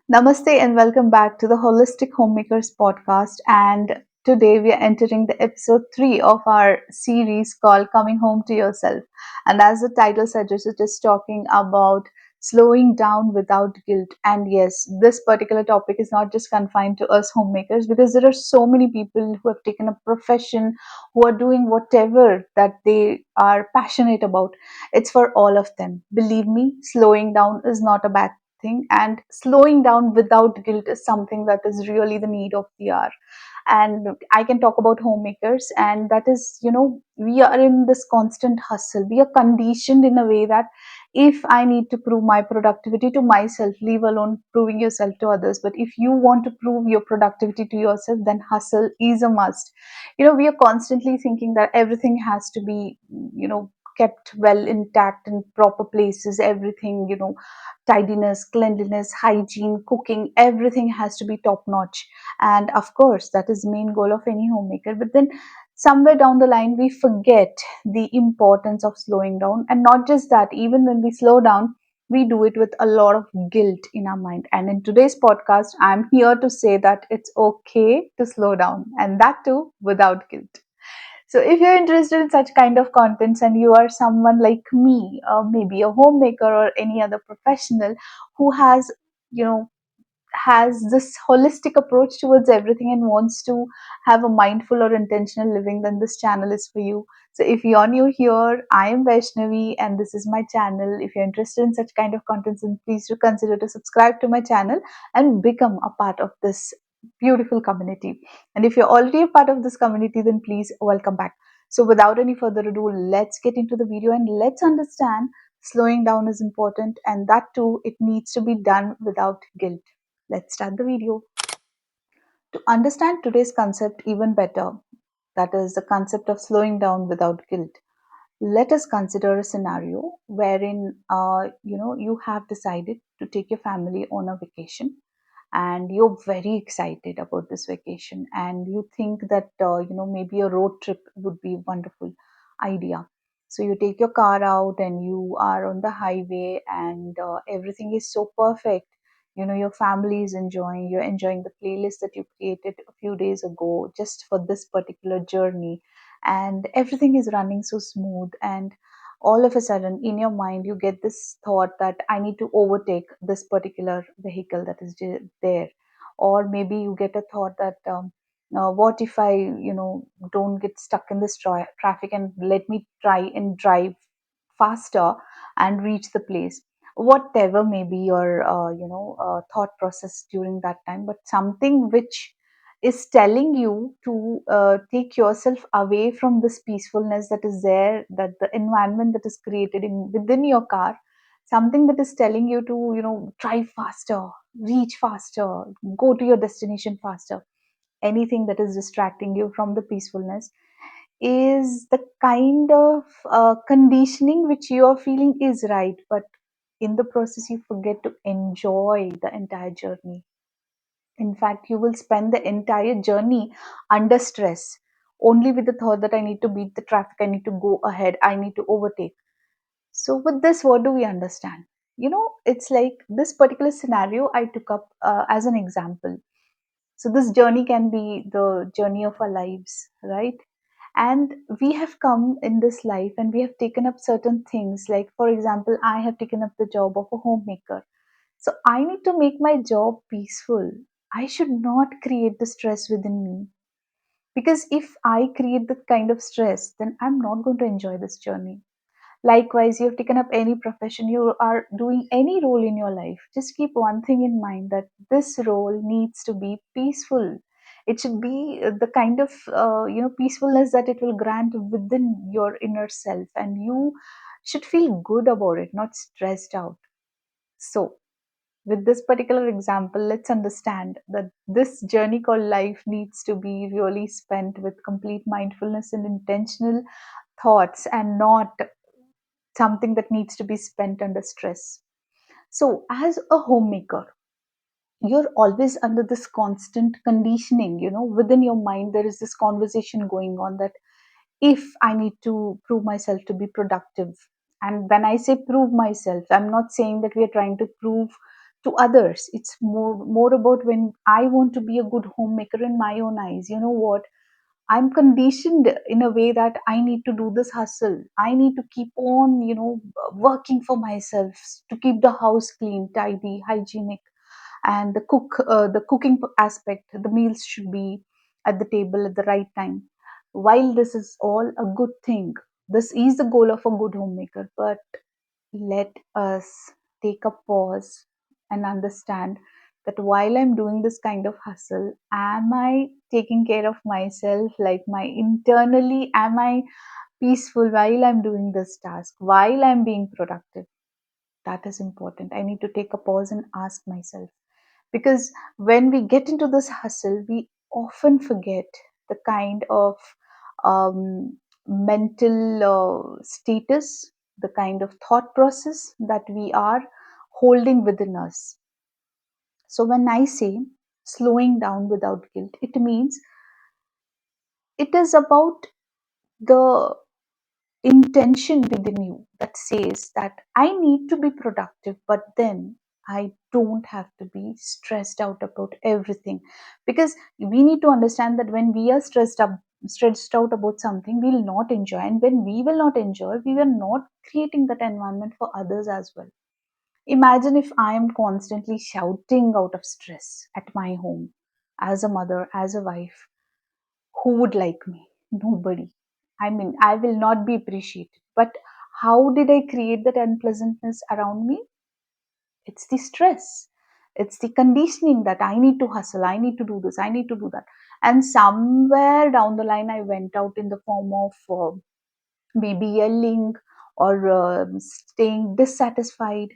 Namaste and welcome back to the Holistic Homemakers podcast. And today we are entering the episode 3 of our series called Coming Home to Yourself. And as the title suggests, it is talking about slowing down without guilt. And yes, this particular topic is not just confined to us homemakers because there are so many people who have taken a profession, who are doing whatever that they are passionate about. It's for all of them. Believe me, slowing down is not a bad thing, and slowing down without guilt is something that is really the need of the hour. And I can talk about homemakers, and that is, we are in this constant hustle. We are conditioned in a way that if I need to prove my productivity to myself, leave alone proving yourself to others, but if you want to prove your productivity to yourself, then hustle is a must. We are constantly thinking that everything has to be, kept well intact in proper places. Everything, tidiness, cleanliness, hygiene, cooking, everything has to be top notch. And of course, that is the main goal of any homemaker. But then somewhere down the line, we forget the importance of slowing down. And not just that, even when we slow down, we do it with a lot of guilt in our mind. And in today's podcast, I'm here to say that it's okay to slow down, and that too without guilt. So if you're interested in such kind of contents and you are someone like me, maybe a homemaker or any other professional who you know, has this holistic approach towards everything and wants to have a mindful or intentional living, then this channel is for you. So if you're new here, I am Vaishnavi and this is my channel. If you're interested in such kind of contents, then please do consider to subscribe to my channel and become a part of this beautiful community. And if you're already a part of this community, then please welcome back. So without any further ado, let's get into the video and let's understand slowing down is important, and that too, it needs to be done without guilt. Let's start the video. To understand today's concept even better, that is the concept of slowing down without guilt, let us consider a scenario wherein you have decided to take your family on a vacation, and you're very excited about this vacation, and you think that maybe a road trip would be a wonderful idea. So you take your car out and you are on the highway, and everything is so perfect. Your family is enjoying, you're enjoying the playlist that you created a few days ago just for this particular journey, and everything is running so smooth. And all of a sudden in your mind you get this thought that I need to overtake this particular vehicle that is there. Or maybe you get a thought that what if I don't get stuck in this traffic, and let me try and drive faster and reach the place. Whatever may be your thought process during that time, but something which is telling you to take yourself away from this peacefulness that is there, that the environment that is created in within your car, something that is telling you to drive faster, reach faster, go to your destination faster. Anything that is distracting you from the peacefulness is the kind of conditioning which you are feeling is right, but in the process you forget to enjoy the entire journey. In fact, you will spend the entire journey under stress, only with the thought that I need to beat the traffic, I need to go ahead, I need to overtake. So, with this, what do we understand? It's like this particular scenario I took up as an example. So, this journey can be the journey of our lives, right? And we have come in this life and we have taken up certain things. Like, for example, I have taken up the job of a homemaker, so I need to make my job peaceful. I should not create the stress within me. Because if I create that kind of stress, then I'm not going to enjoy this journey. Likewise, you have taken up any profession, you are doing any role in your life. Just keep one thing in mind, that this role needs to be peaceful. It should be the kind of peacefulness that it will grant within your inner self, and you should feel good about it, not stressed out. So, with this particular example, let's understand that this journey called life needs to be really spent with complete mindfulness and intentional thoughts, and not something that needs to be spent under stress. So, as a homemaker, you're always under this constant conditioning. Within your mind, there is this conversation going on that if I need to prove myself to be productive, and when I say prove myself, I'm not saying that we are trying to prove to others. It's more about when I want to be a good homemaker in my own eyes. You know what? I'm conditioned in a way that I need to do this hustle. I need to keep on, working for myself to keep the house clean, tidy, hygienic, and the cooking aspect. The meals should be at the table at the right time. While this is all a good thing, this is the goal of a good homemaker. But let us take a pause and understand that while I'm doing this kind of hustle, am I taking care of myself? Like, my internally, am I peaceful while I'm doing this task, while I'm being productive? That is important. I need to take a pause and ask myself, because when we get into this hustle, we often forget the kind of mental status, the kind of thought process that we are holding within us. So when I say slowing down without guilt, it means it is about the intention within you that says that I need to be productive, but then I don't have to be stressed out about everything. Because we need to understand that when we are stressed out about something, we'll not enjoy. And when we will not enjoy, we are not creating that environment for others as well. Imagine if I am constantly shouting out of stress at my home as a mother, as a wife. Who would like me? Nobody. I mean, I will not be appreciated. But how did I create that unpleasantness around me? It's the stress. It's the conditioning that I need to hustle, I need to do this, I need to do that. And somewhere down the line, I went out in the form of maybe yelling or staying dissatisfied.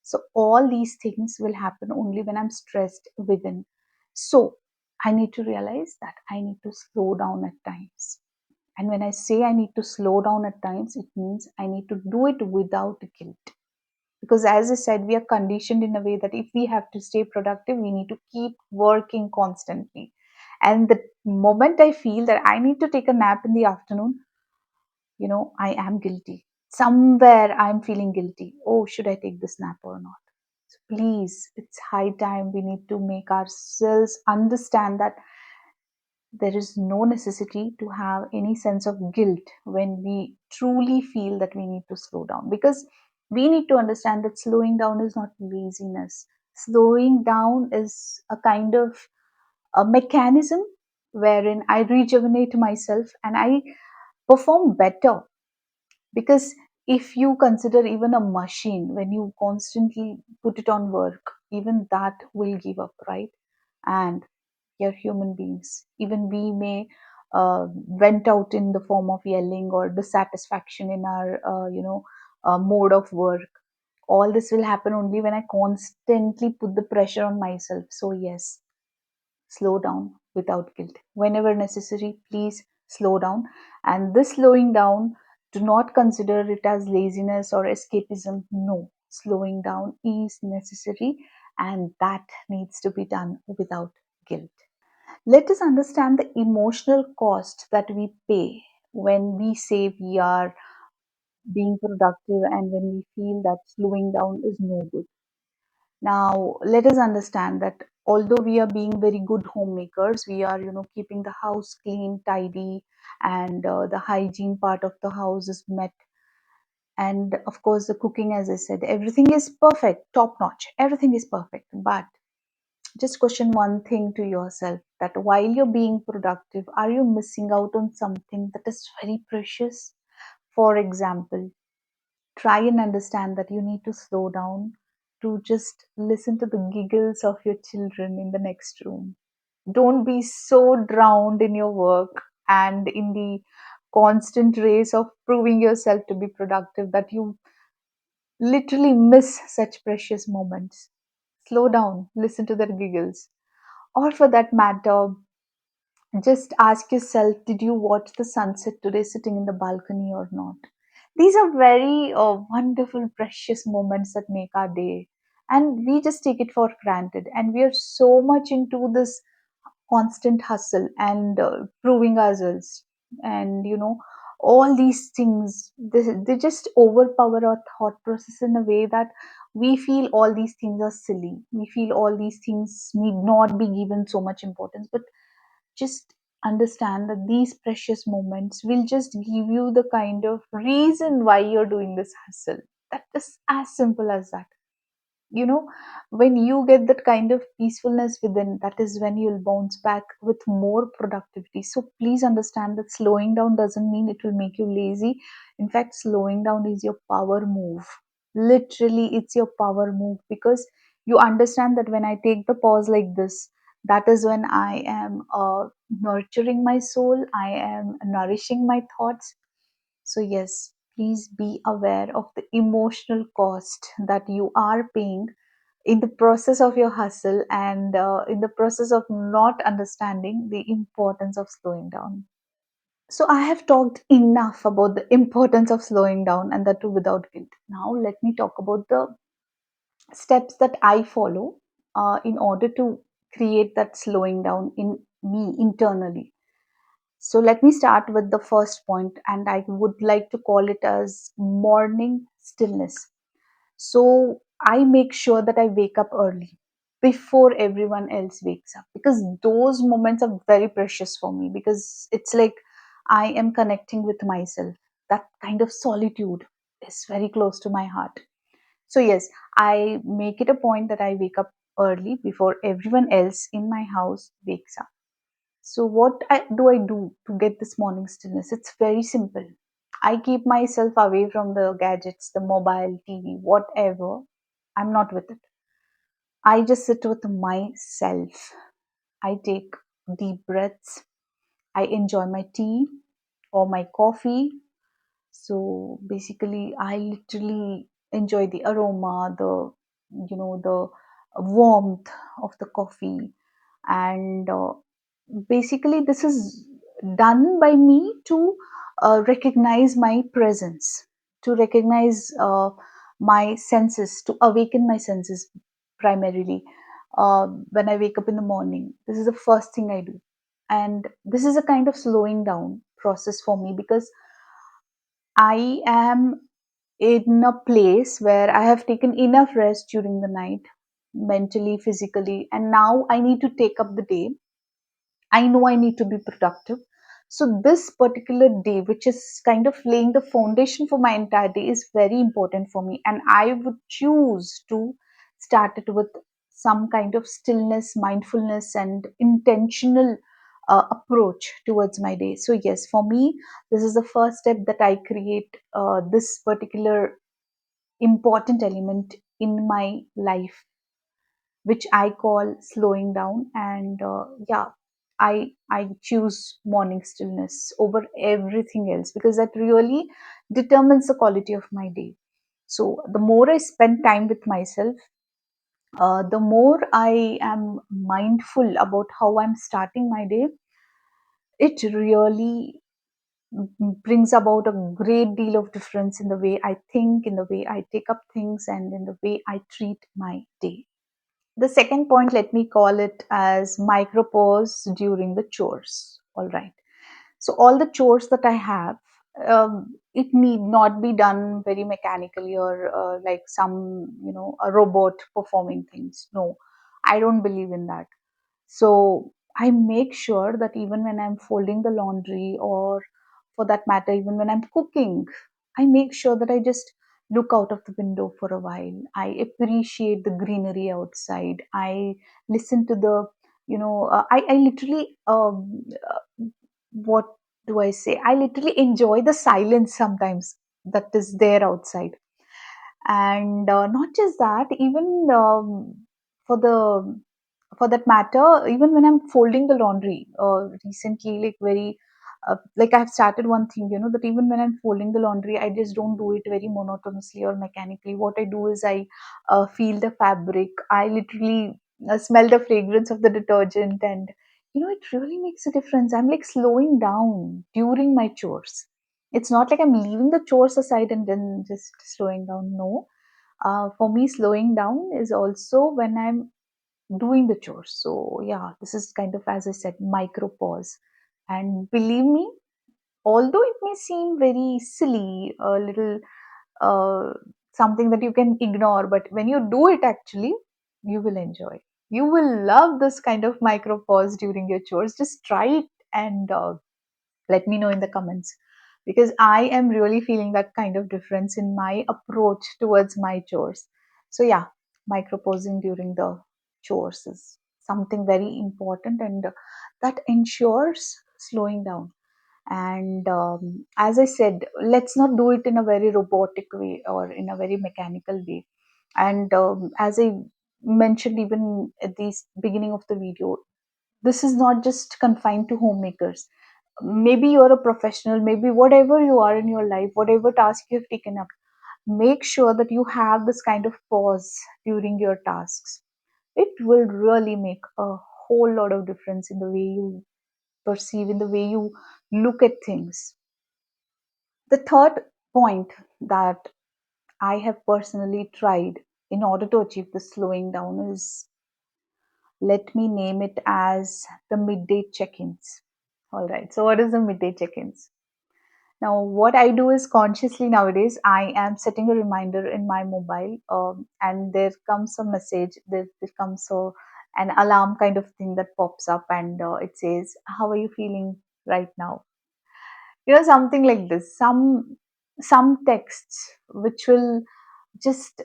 So, all these things will happen only when I'm stressed within. So, I need to realize that I need to slow down at times. And when I say I need to slow down at times, it means I need to do it without guilt. Because as I said, we are conditioned in a way that if we have to stay productive, we need to keep working constantly. And the moment I feel that I need to take a nap in the afternoon, I am guilty. Somewhere I'm feeling guilty. Oh, should I take this nap or not? So please, it's high time we need to make ourselves understand that there is no necessity to have any sense of guilt when we truly feel that we need to slow down, because we need to understand that slowing down is not laziness. Slowing down is a kind of a mechanism wherein I rejuvenate myself and I perform better. Because if you consider even a machine, when you constantly put it on work, even that will give up, right? And we are human beings. Even we may vent out in the form of yelling or dissatisfaction in our, mode of work. All this will happen only when I constantly put the pressure on myself. So yes, slow down without guilt. Whenever necessary, please slow down. And this slowing down, do not consider it as laziness or escapism. No, slowing down is necessary, and that needs to be done without guilt. Let us understand the emotional cost that we pay when we say we are being productive and when we feel that slowing down is no good. Now, let us understand that although we are being very good homemakers, we are, keeping the house clean, tidy, and the hygiene part of the house is met. And of course, the cooking, as I said, everything is perfect, top notch, everything is perfect. But just question one thing to yourself, that while you're being productive, are you missing out on something that is very precious? For example, try and understand that you need to slow down to just listen to the giggles of your children in the next room. Don't be so drowned in your work and in the constant race of proving yourself to be productive that you literally miss such precious moments. Slow down, listen to their giggles. Or for that matter, just ask yourself, did you watch the sunset today sitting in the balcony or not? These are very wonderful, precious moments that make our day. And we just take it for granted. And we are so much into this constant hustle and proving ourselves. And, all these things, they just overpower our thought process in a way that we feel all these things are silly. We feel all these things need not be given so much importance. But just understand that these precious moments will just give you the kind of reason why you're doing this hustle. That is as simple as that. You know, when you get that kind of peacefulness within, that is when you'll bounce back with more productivity. So please understand that slowing down doesn't mean it will make you lazy. In fact, slowing down is your power move. Literally, it's your power move, because you understand that when I take the pause like this, that is when I am nurturing my soul, I am nourishing my thoughts. So, yes, please be aware of the emotional cost that you are paying in the process of your hustle, and in the process of not understanding the importance of slowing down. So, I have talked enough about the importance of slowing down, and that too without guilt. Now, let me talk about the steps that I follow in order to create that slowing down in me internally. So let me start with the first point, and I would like to call it as morning stillness. So I make sure that I wake up early before everyone else wakes up, because those moments are very precious for me, because it's like I am connecting with myself. That kind of solitude is very close to my heart. So, yes, I make it a point that I wake up early before everyone else in my house wakes up. So, do I do to get this morning stillness? It's very simple. I keep myself away from the gadgets, the mobile, TV, whatever. I'm not with it. I just sit with myself. I take deep breaths. I enjoy my tea or my coffee. So basically, I literally enjoy the aroma, the warmth of the coffee, and basically, this is done by me to recognize my presence, to recognize my senses, to awaken my senses primarily. When I wake up in the morning, this is the first thing I do, and this is a kind of slowing down process for me, because I am in a place where I have taken enough rest during the night, mentally, physically, and now I need to take up the day. I know I need to be productive. So, this particular day, which is kind of laying the foundation for my entire day, is very important for me. And I would choose to start it with some kind of stillness, mindfulness, and intentional approach towards my day. So, yes, for me, this is the first step that I create this particular important element in my life, which I call slowing down. And yeah, I choose morning stillness over everything else, because that really determines the quality of my day. So the more I spend time with myself, the more I am mindful about how I'm starting my day. It really brings about a great deal of difference in the way I think, in the way I take up things, and in the way I treat my day. The second point, let me call it as micropause during the chores. All right. So, all the chores that I have, it need not be done very mechanically, or like a robot performing things. No, I don't believe in that. So, I make sure that even when I'm folding the laundry, or for that matter, even when I'm cooking, I make sure that I just look out of the window for a while. I appreciate the greenery outside. I listen to I literally, what do I say? I literally enjoy the silence sometimes that is there outside. And not just that, even for the for that matter, even when I'm folding the laundry, recently, like very like I've started one thing, that even when I'm folding the laundry, I just don't do it very monotonously or mechanically. What I do is I feel the fabric. I literally smell the fragrance of the detergent, and it really makes a difference. I'm like slowing down during my chores. It's not like I'm leaving the chores aside and then just slowing down. No, for me, slowing down is also when I'm doing the chores. So, yeah, this is kind of, as I said, micro pause. And believe me, although it may seem very silly, a little something that you can ignore, but when you do it, actually, you will enjoy. You will love this kind of micro pause during your chores. Just try it and let me know in the comments, because I am really feeling that kind of difference in my approach towards my chores. So yeah, microposing during the chores is something very important, and that ensures slowing down. And as I said, let's not do it in a very robotic way or in a very mechanical way. And as I mentioned even at the beginning of the video, this is not just confined to homemakers. Maybe you're a professional, maybe whatever you are in your life, whatever task you've taken up, make sure that you have this kind of pause during your tasks. It will really make a whole lot of difference in the way you perceive, in the way you look at things. The third point that I have personally tried in order to achieve the slowing down is, let me name it as the midday check-ins. All right, so what is the midday check-ins? Now, what I do is, consciously nowadays, I am setting a reminder in my mobile, and there comes a message, there comes an alarm kind of thing that pops up, and it says, "How are you feeling right now?" Something like this. Some texts which will just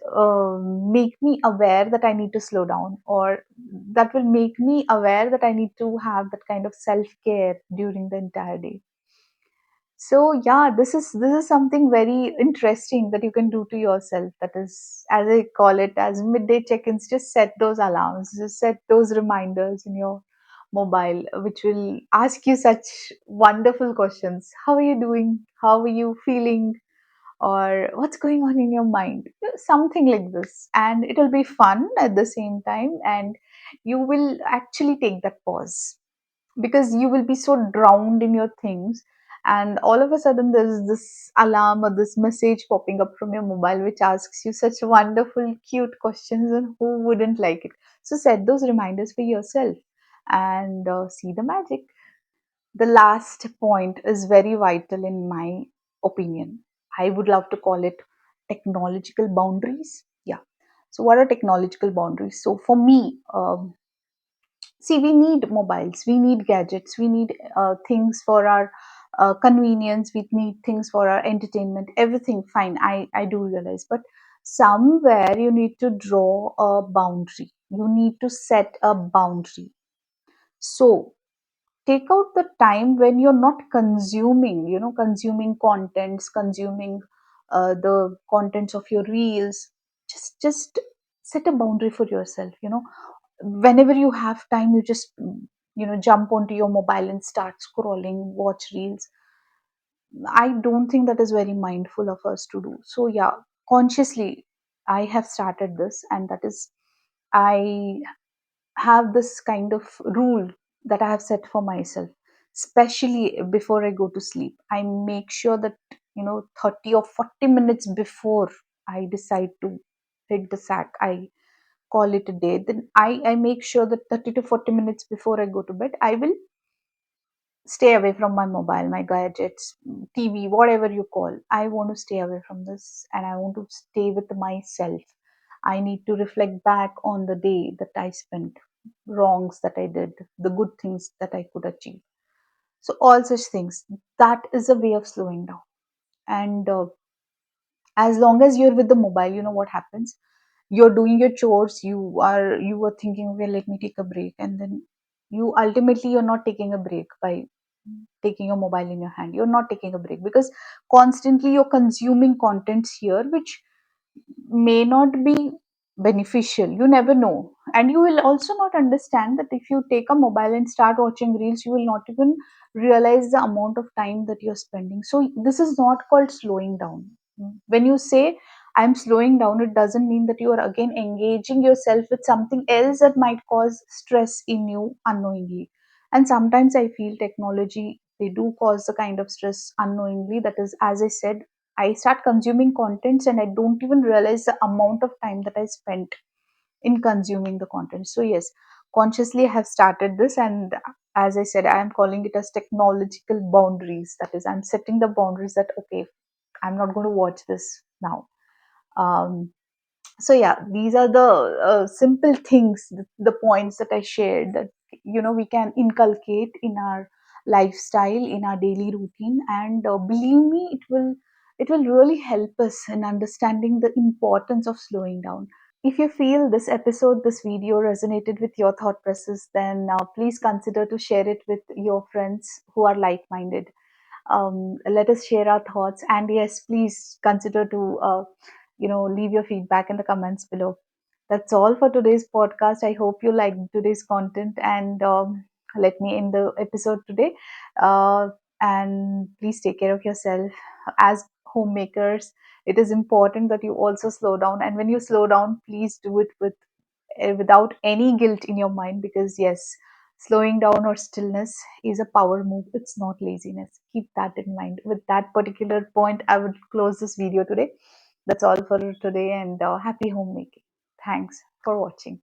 make me aware that I need to slow down, or that will make me aware that I need to have that kind of self care during the entire day. So yeah, this is something very interesting that you can do to yourself. That is, as I call it, as midday check-ins. Just set those alarms, just set those reminders in your mobile, which will ask you such wonderful questions. How are you doing? How are you feeling? Or what's going on in your mind? Something like this. And it'll be fun at the same time, and you will actually take that pause, because you will be so drowned in your things, and all of a sudden there's this alarm or this message popping up from your mobile which asks you such wonderful cute questions, and who wouldn't like it? So set those reminders for yourself and see the magic. The last point is very vital in my opinion. I would love to call it technological boundaries. Yeah. So what are technological boundaries? So for me, see, we need mobiles, we need gadgets, we need things for our convenience, we need things for our entertainment, everything fine. I do realize, but somewhere you need to draw a boundary. You need to set a boundary. So take out the time when you're not consuming contents, consuming the contents of your reels. Just set a boundary for yourself. Whenever you have time, you just jump onto your mobile and start scrolling, watch reels. I don't think that is very mindful of us to do. So yeah, consciously I have started this, and that is, I have this kind of rule that I have set for myself, especially before I go to sleep. I make sure that 30 or 40 minutes before I decide to hit the sack, I call it a day. Then I make sure that 30 to 40 minutes before I go to bed, I will stay away from my mobile, my gadgets, TV, whatever you call. I want to stay away from this, and I want to stay with myself. I need to reflect back on the day that I spent, wrongs that I did, the good things that I could achieve. So, all such things. That is a way of slowing down. And as long as you're with the mobile, you know what happens? You're doing your chores, you are thinking, okay, let me take a break, and then you're not taking a break by taking your mobile in your hand. You're not taking a break, because constantly you're consuming contents here which may not be beneficial. You never know. And you will also not understand that if you take a mobile and start watching reels, you will not even realize the amount of time that you're spending. So this is not called slowing down. When you say I'm slowing down, it doesn't mean that you are again engaging yourself with something else that might cause stress in you unknowingly. And sometimes I feel technology, they do cause the kind of stress unknowingly. That is, as I said, I start consuming contents and I don't even realize the amount of time that I spent in consuming the content. So yes, consciously I have started this, and as I said, I am calling it as technological boundaries. That is, I'm setting the boundaries that okay, I'm not going to watch this now. um, so yeah, these are the simple things, the points that I shared, that we can inculcate in our lifestyle, in our daily routine, and believe me, it will really help us in understanding the importance of slowing down. If you feel this episode, this video resonated with your thought process, then please consider to share it with your friends who are like minded. Let us share our thoughts, and yes, please consider to leave your feedback in the comments below. That's all for today's podcast. I hope you liked today's content, and let me end the episode today. uh, and please take care of yourself. As homemakers, it is important that you also slow down, and when you slow down, please do it without any guilt in your mind, because yes, slowing down or stillness is a power move, it's not laziness. Keep that in mind. With that particular point, I would close this video today. That's all for today, and happy homemaking. Thanks for watching.